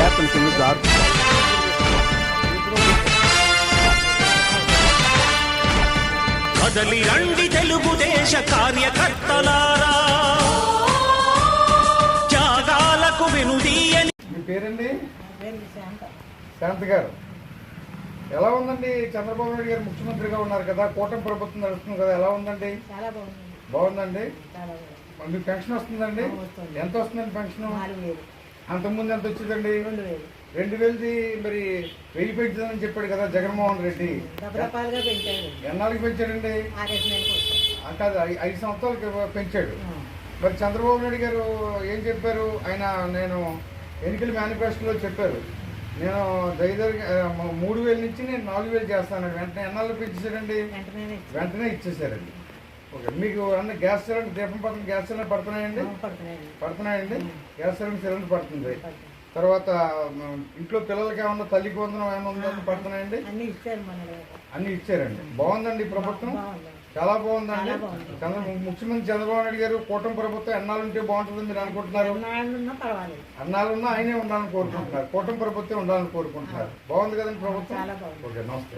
happens in the dark. కదలి రండి తెలుగుదేశ కార్యకర్తలారా, త్యాగాలకు వెనుదీయని. మీ పేరండి? శాంతి గారు. ఎలా ఉందండి? చంద్రబాబు నాయుడు గారు ముఖ్యమంత్రిగా ఉన్నారు కదా, కూటమి ప్రభుత్వం నడుస్తుంది కదా, ఎలా ఉందండి? బాగుందండి. మీకు పెన్షన్ వస్తుందండి? ఎంత వస్తుందండి పెన్షన్? అంతకుముందు ఎంత వచ్చిందండి? 2000ది మరి 1000 పెంచుదని చెప్పాడు కదా జగన్మోహన్ రెడ్డి. ఎన్నాళ్ళకి పెంచాడండి? కాదు, 5 సంవత్సరాలకి పెంచాడు. మరి చంద్రబాబు నాయుడు గారు ఏం చెప్పారు? ఆయన నేను ఎన్నికల మేనిఫెస్టోలో చెప్పారు, నేను దయదారి 3000 నుంచి నేను 4000 చేస్తాను. వెంటనే ఎన్నాళ్ళు పెంచేశారండి? వెంటనే ఇచ్చేసారండి. ఓకే, మీకు అన్న గ్యాస్ సిలిండర్, దీపం పథకం గ్యాస్ సిలిండర్ పడుతున్నాయండి? పడుతున్నాయండి. గ్యాస్ సిలిండర్ పడుతుంది. తర్వాత ఇంట్లో పిల్లలకి ఏమన్నా తల్లికి వందనం ఏమన్నా ఉందని పడుతున్నాయండి? అన్ని ఇచ్చారండి. బాగుందండి ప్రభుత్వం, చాలా బాగుందండి. ముఖ్యమంత్రి చంద్రబాబు నాయుడు గారు కూటమి ప్రభుత్వం ఎన్నాళ్ళు ఉంటే బాగుంటుందని మీరు అనుకుంటున్నారు? అన్నాళ్ళున్నా ఆయనే ఉండాలని కోరుకుంటున్నారు, కూటమి ప్రభుత్వం ఉండాలని కోరుకుంటున్నారు. బాగుంది కదండి ప్రభుత్వం. ఓకే, నమస్తే.